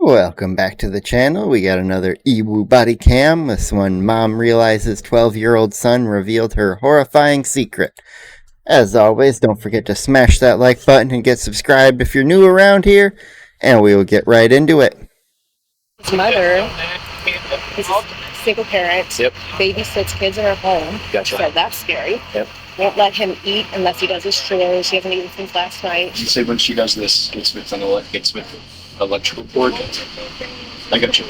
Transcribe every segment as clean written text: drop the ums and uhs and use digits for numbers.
Welcome back to the channel. We got another Ewu body cam. This one, mom realizes 12-year-old son revealed her horrifying secret. As always, don't forget to smash that like button and get subscribed if you're new around here, and we will get right into it. His mother is a single parent, Yep. babysits kids in her home. Gotcha. So that's scary. Yep. Won't let him eat unless he does his chores. She hasn't eaten since last night. You say when she does this, it's with electrical cord. I got you.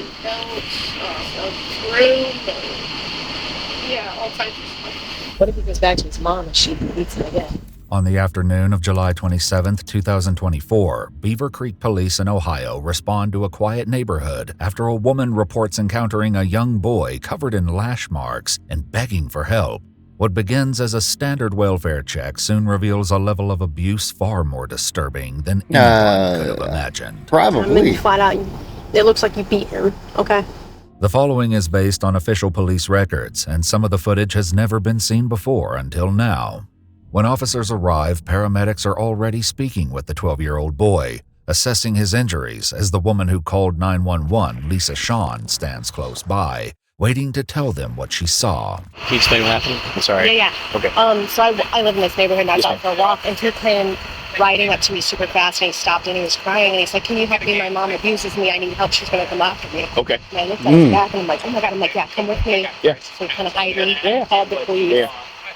Yeah, all kinds of stuff. What if he goes back to his mom and she beats him again? On the afternoon of July 27, 2024, Beaver Creek Police in Ohio respond to a quiet neighborhood after a woman reports encountering a young boy covered in lash marks and begging for help. What begins as a standard welfare check soon reveals a level of abuse far more disturbing than anyone could have imagined. Probably. You find out it looks like you beat him, okay? The following is based on official police records, and some of the footage has never been seen before until now. When officers arrive, paramedics are already speaking with the 12-year-old boy, assessing his injuries as the woman who called 911, Lisa Shawn, stands close by, waiting to tell them what she saw. Can you explain what happened? I'm sorry. Yeah. Okay. So I live in this neighborhood and I was Yes, out for a walk and he came riding up to me super fast and he stopped and he was crying and he said, "Can you help me? My mom abuses me. I need help. She's going to come after me." Okay. And I looked at his back and I'm like, "Oh my God." I'm like, "Yeah, come with me." Yeah. So he kind of hiding. Yeah. Called the police. Yeah.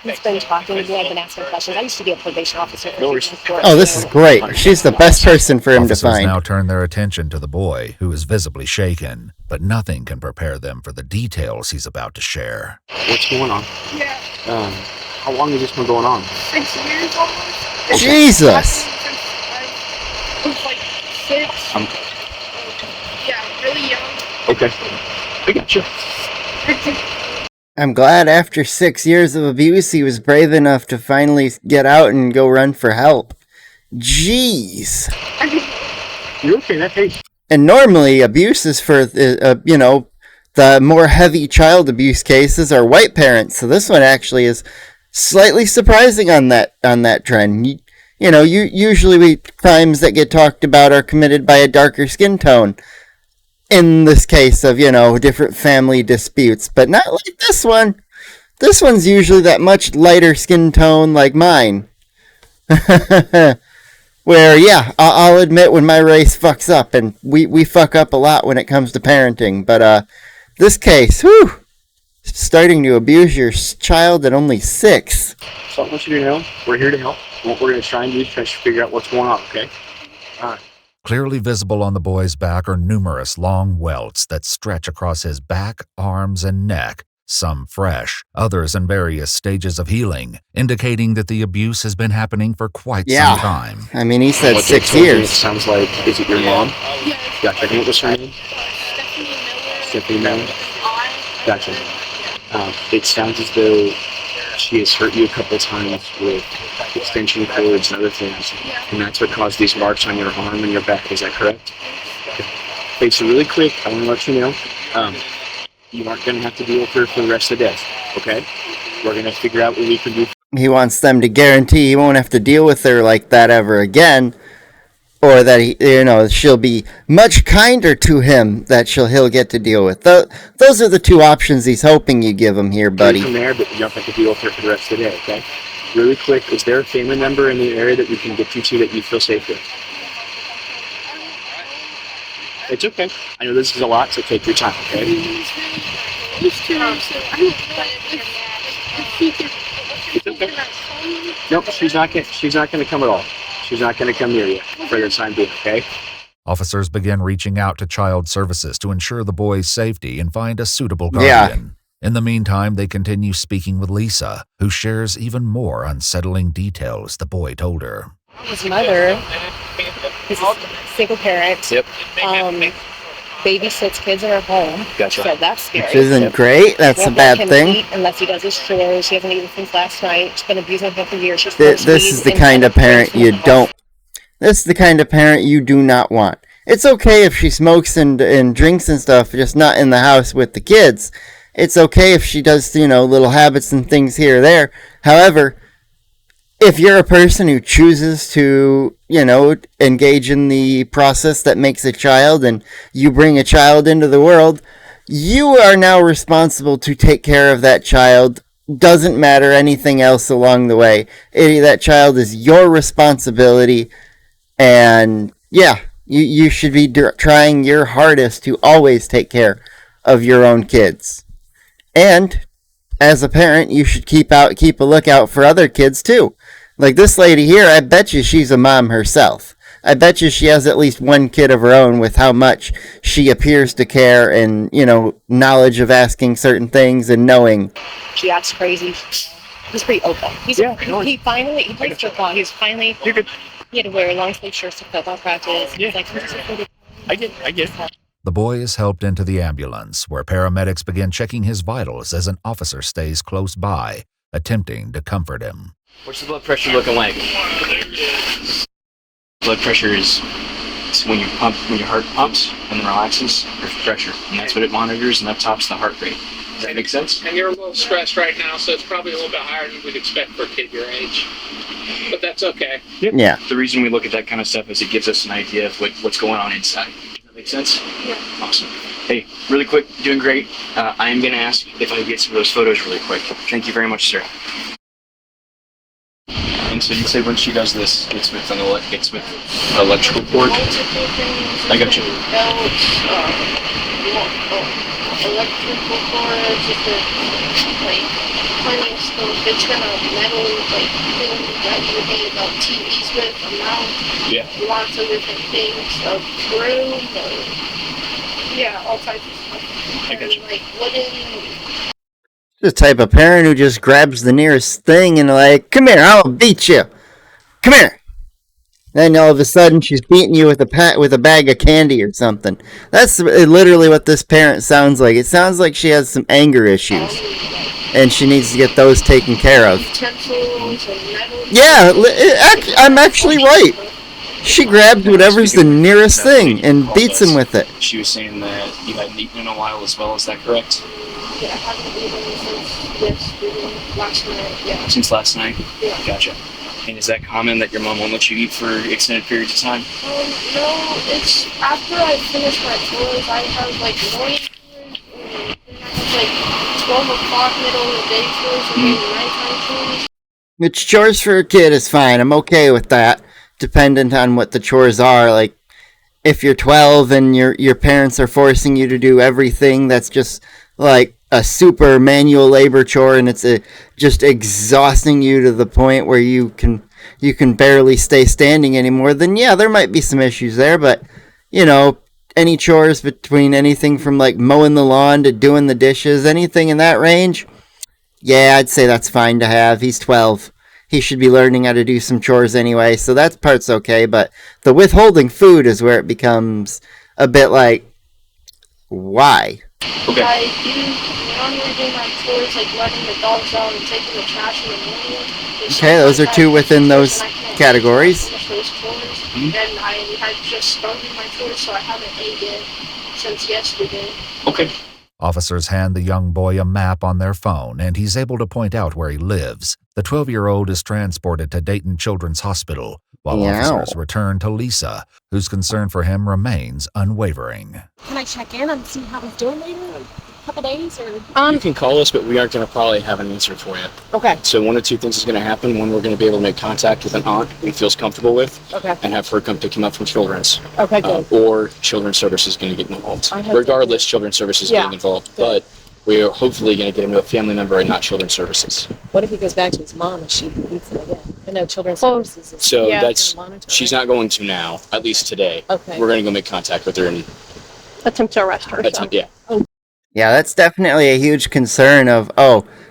He's been talking to me. I've been asking questions. I used to be a probation officer. No worries. Oh, this is great. She's the best person for him to Officers find. now turn their attention to the boy, who is visibly shaken, but nothing can prepare them for the details he's about to share. What's going on? Yeah, How long has this been going on? 6 years almost. Jesus! Since I was like 6. Yeah, really young. Okay. I got you. I'm glad after 6 years of abuse, he was brave enough to finally get out and go run for help. Jeez. You're okay, that hey. And normally, abuse is for, the more heavy child abuse cases are white parents. So this one actually is slightly surprising on that trend. Usually crimes that get talked about are committed by a darker skin tone. In this case of, different family disputes, but not like this one. This one's usually that much lighter skin tone like mine. Where, yeah, I'll admit when my race fucks up, and we fuck up a lot when it comes to parenting, but this case, whew, starting to abuse your child at only 6. So I want you to know, we're here to help. What we're going to try and do is try to figure out what's going on, okay? All right. Clearly visible on the boy's back are numerous long welts that stretch across his back, arms, and neck, some fresh, others in various stages of healing, indicating that the abuse has been happening for quite some time. I mean, he said What they 6 told you, It years. sounds like, is it your mom? Yeah, Gotcha. And what was her name? Stephanie Miller. Stephanie Miller. Gotcha. It sounds as though she has hurt you a couple times with extension cords and other things, and that's what caused these marks on your arm and your back. Is that correct? Okay, so really quick, I want to let you know, you aren't going to have to deal with her for the rest of the day, okay? We're going to figure out what we can do. He wants them to guarantee he won't have to deal with her like that ever again, or that she'll be much kinder to him that he'll get to deal with. Those are the two options he's hoping you give him here, buddy. From there, but you don't have to deal with her for the rest of the day, okay? Really quick, is there a family member in the area that we can get you to that you feel safe with? It's okay. I know this is a lot, so take your time, okay? Used to her, so I don't know if she can. It's okay. Nope, she's not gonna come at all. She's not gonna come near you for the time being, okay? Officers begin reaching out to child services to ensure the boy's safety and find a suitable Yeah. guardian. In the meantime, they continue speaking with Lisa, who shares even more unsettling details the boy told her. His mother is a single parent. Yep. Babysits kids in her home. Gotcha. So that's scary. Which isn't great. That's a Won't let bad him thing. eat unless he does his chores. She hasn't eaten since last night. She's been abusing him for years. She's This is the kind of parent you don't. This is the kind of parent you do not want. It's okay if she smokes and drinks and stuff, just not in the house with the kids. It's okay if she does, little habits and things here or there. However, if you're a person who chooses to, engage in the process that makes a child and you bring a child into the world, you are now responsible to take care of that child. Doesn't matter anything else along the way. That child is your responsibility. And yeah, you should be trying your hardest to always take care of your own kids. And as a parent, you should keep a lookout for other kids too. Like this lady here, I bet you she's a mom herself. I bet you she has at least one kid of her own with how much she appears to care and, knowledge of asking certain things and knowing. She acts crazy. He's pretty open. He plays football. He had to wear long sleeve shirts to football practice. Yeah. I get. The boy is helped into the ambulance, where paramedics begin checking his vitals as an officer stays close by, attempting to comfort him. What's the blood pressure looking like? Blood pressure is when your heart pumps and then relaxes, there's pressure, and that's what it monitors, and that tops the heart rate. Does that make sense? And you're a little stressed right now, so it's probably a little bit higher than we'd expect for a kid your age. But that's okay. Yep. Yeah. The reason we look at that kind of stuff is it gives us an idea of what's going on inside. Does that make sense? Yeah. Awesome. Hey, really quick, doing great. I am going to ask if I can get some of those photos really quick. Thank you very much, sir. And so you say when she does this, it's with electrical cord. I got you. Electrical cord, just plenty of stuff. It's got a metal thing that you would hang about TVs with, a mount. Yeah. Lots of different things, a broom, all types of stuff. I got you. Wooden. The type of parent who just grabs the nearest thing and come here, I'll beat you. Come here. Then all of a sudden she's beating you with a bag of candy or something. That's literally what this parent sounds like. It sounds like she has some anger issues, and she needs to get those taken care of. Yeah, I'm actually right. She grabs whatever's the nearest thing and beats him with it. She was saying that you hadn't eaten in a while as well. Is that correct? Yeah, I haven't eaten since last night. Yeah. Since last night? Yeah. Gotcha. And is that common that your mom won't let you eat for extended periods of time? No, it's after I finish my chores, I have morning chores, and then I have 12 o'clock middle of the day chores, and then nighttime chores. Which chores for a kid is fine. I'm okay with that, dependent on what the chores are. Like, if you're 12 and your parents are forcing you to do everything that's just like a super manual labor chore, and it's just exhausting you to the point where you can barely stay standing anymore, then yeah, there might be some issues there. But any chores between anything from mowing the lawn to doing the dishes, anything in that range, yeah, I'd say that's fine to have. He's 12. He should be learning how to do some chores anyway, so that part's okay. But the withholding food is where it becomes a bit why? Okay. I normally do my chores, letting the dogs out and taking the trash in the morning. Okay, those are two within those categories. Those chores, and I had just started my chores, so I haven't ate yet since yesterday. Okay. Officers hand the young boy a map on their phone, and he's able to point out where he lives. The 12-year-old is transported to Dayton Children's Hospital, while officers return to Lisa, whose concern for him remains unwavering. Can I check in and see how he's doing later? A couple days or? You can call us, but we aren't going to probably have an answer for you. Okay. So one of two things is going to happen. One, we're going to be able to make contact with an aunt he feels comfortable with, and have her come pick him up from Children's. Okay, good. Or Children's Services is going to get involved. Regardless, Children's Services is getting involved, but we're hopefully going to get him to a family member and not Children's Services. What if he goes back to his mom and she beats him again? I know Children's Services is so she's not going to now, at least today. Okay. We're going to go make contact with her and attempt to arrest her. Yeah. Yeah, that's definitely a huge concern of,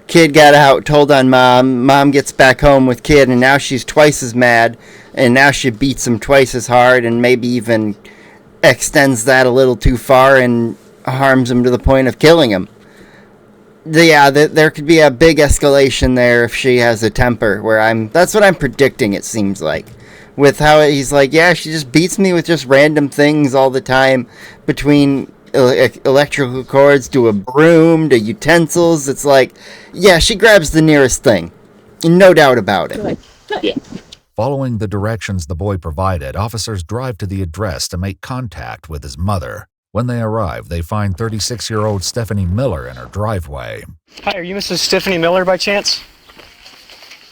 kid got out, told on mom gets back home with kid, and now she's twice as mad, and now she beats him twice as hard, and maybe even extends that a little too far and harms him to the point of killing him. Yeah, there could be a big escalation there if she has a temper, that's what I'm predicting, it seems like. With how he's she just beats me with just random things all the time, between electrical cords to a broom to utensils. It's she grabs the nearest thing, no doubt about it. Yeah. Following the directions the boy provided, officers drive to the address to make contact with his mother. When they arrive, they find 36-year-old Stephanie Miller in her driveway. Hi, are you Mrs. Stephanie Miller by chance?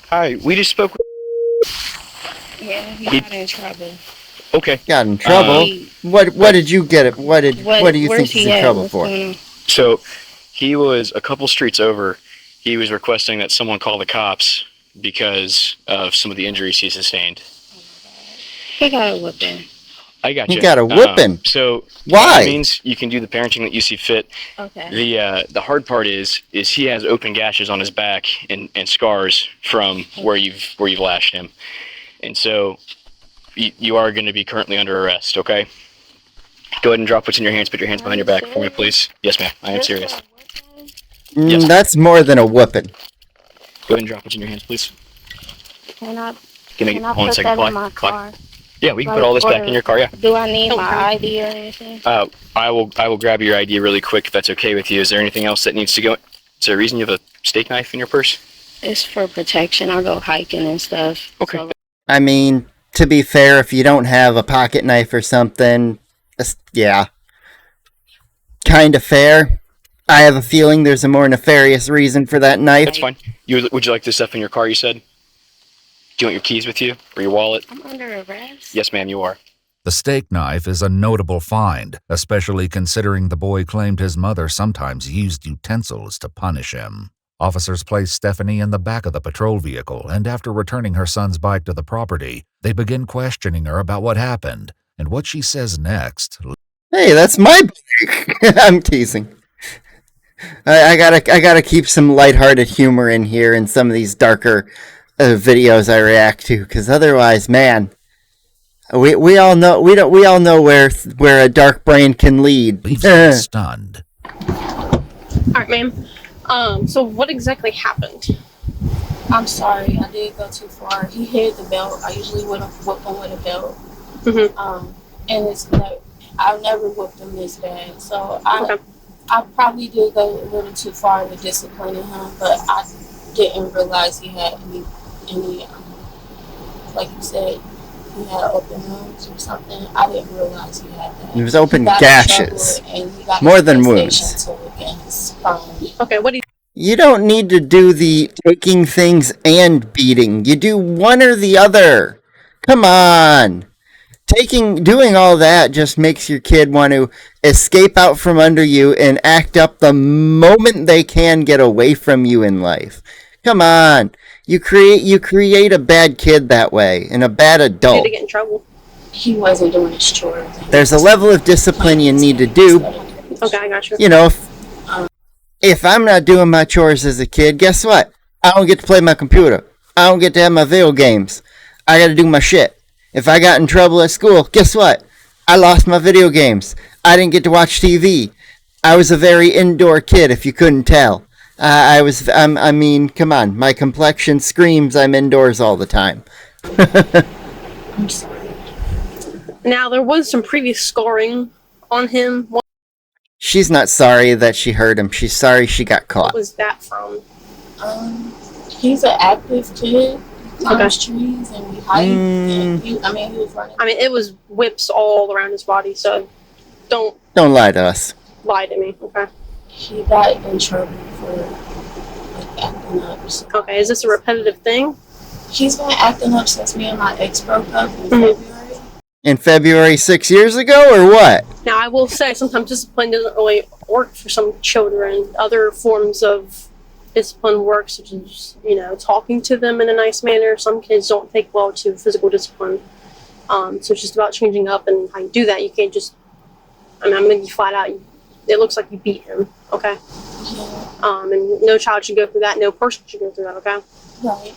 Hi, we just spoke. Yeah, he got in trouble. Okay. Got in trouble. What did you get? What do you think he's in trouble for? So, he was a couple streets over. He was requesting that someone call the cops because of some of the injuries he sustained. He got a whipping. I got you. He got a whipping. So why? That means you can do the parenting that you see fit. Okay. The hard part is he has open gashes on his back and scars from where you've lashed him, and so you are going to be currently under arrest. Okay. Go ahead and drop what's in your hands. Put your hands behind your back for me, please. Yes, ma'am. I am serious. Yes. That's more than a whipping. Go ahead and drop what's in your hands, please. Can I Hold on a second. put that in my car? Yeah, we can put all this back in your car. Yeah. Do I need my ID or anything? I will grab your ID really quick if that's okay with you. Is there anything else that needs to go? Is there a reason you have a steak knife in your purse? It's for protection. I go hiking and stuff. Okay. So. I mean, to be fair, if you don't have a pocket knife or something, yeah, kind of fair. I have a feeling there's a more nefarious reason for that knife. That's fine. Would you like this stuff in your car, you said? Do you want your keys with you or your wallet? I'm under arrest. Yes, ma'am, you are. The steak knife is a notable find, especially considering the boy claimed his mother sometimes used utensils to punish him. Officers place Stephanie in the back of the patrol vehicle, and after returning her son's bike to the property, they begin questioning her about what happened and what she says next. Hey, that's my bike. I'm teasing. I gotta keep some lighthearted humor in here in some of these darker videos I react to, because otherwise, man, we all know where a dark brain can lead. Leaves stunned. All right, ma'am. So what exactly happened? I'm sorry, I did go too far. He hid the belt. I usually would have whipped him with a belt. Mm-hmm. And it's like I've never whipped him this bad. So I probably did go a little too far with disciplining him, but I didn't realize he had any like you said, he had open wounds or something. I didn't realize he had that. It was open gashes, more than wounds. Okay, what do you? You don't need to do the taking things and beating. You do one or the other. Come on. Doing all that just makes your kid want to escape out from under you and act up the moment they can get away from you in life. Come on. You create a bad kid that way, and a bad adult. To get in trouble. He wasn't doing his chores. There's a level of discipline you need to do. Okay, I got you. You know, if I'm not doing my chores as a kid, guess what? I don't get to play my computer. I don't get to have my video games. I got to do my shit. If I got in trouble at school, guess what? I lost my video games. I didn't get to watch TV. I was a very indoor kid, if you couldn't tell. I mean, come on. My complexion screams I'm indoors all the time. I'm sorry. Now, there was some previous scarring on him. What She's not sorry that she hurt him. She's sorry she got caught. was that from? He's an active kid. He climbs trees and we hike. And he was running. I mean, it was whips all around his body, so don't Lie to us. lie to me, okay? He got in trouble for like acting up. So. Okay, is this a repetitive thing? He's been acting up since me and my ex broke up in February. In February 6 years ago, or what? Now, I will say sometimes discipline doesn't really work for some children. Other forms of discipline work, such as, talking to them in a nice manner. Some kids don't take well to physical discipline. So it's just about changing up and how you do that. You can't just, I'm going to be flat out. It looks like you beat him, okay? Yeah. And no child should go through that. No person should go through that, okay? Right.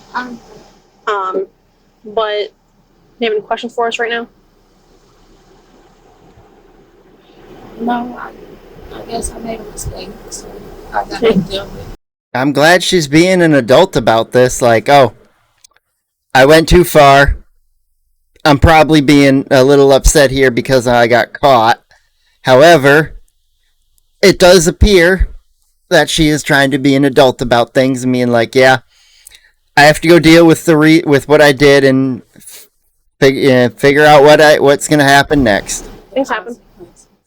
But do you have any questions for us right now? No, I guess I made a mistake, so I got to deal with it. I'm glad she's being an adult about this. Like, oh, I went too far. I'm probably being a little upset here because I got caught. However, it does appear that she is trying to be an adult about things and being like, yeah, I have to go deal with with what I did and figure out what's going to happen next. Things happen.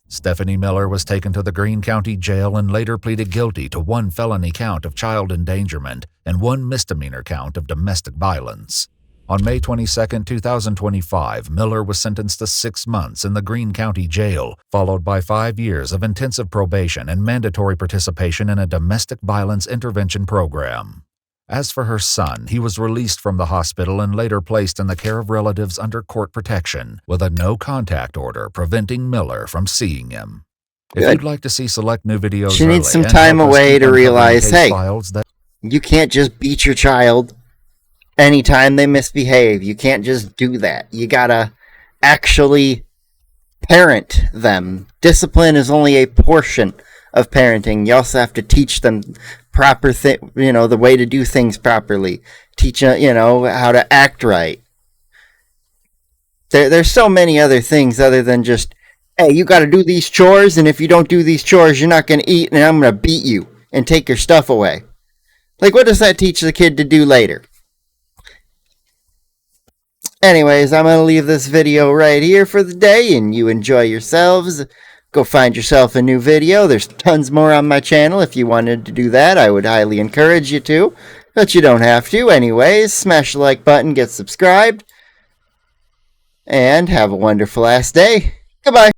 Stephanie Miller was taken to the Greene County Jail and later pleaded guilty to 1 felony count of child endangerment and 1 misdemeanor count of domestic violence. On May 22, 2025, Miller was sentenced to 6 months in the Greene County Jail, followed by 5 years of intensive probation and mandatory participation in a domestic violence intervention program. As for her son, he was released from the hospital and later placed in the care of relatives under court protection, with a no-contact order preventing Miller from seeing him. If Good. you'd like to see select new videos She needs some and time help us away keep to uncovering realize, case hey, files that you can't just beat your child anytime they misbehave. You can't just do that. You gotta actually parent them. Discipline is only a portion of parenting. You also have to teach them proper the way to do things properly. Teach how to act right. There's so many other things other than just, hey, you got to do these chores, and if you don't do these chores, you're not going to eat, and I'm going to beat you and take your stuff away. Like, what does that teach the kid to do later? Anyways, I'm going to leave this video right here for the day, and you enjoy yourselves. Go find yourself a new video. There's tons more on my channel. If you wanted to do that, I would highly encourage you to. But you don't have to. Anyways, smash the like button, get subscribed, and have a wonderful ass day. Goodbye.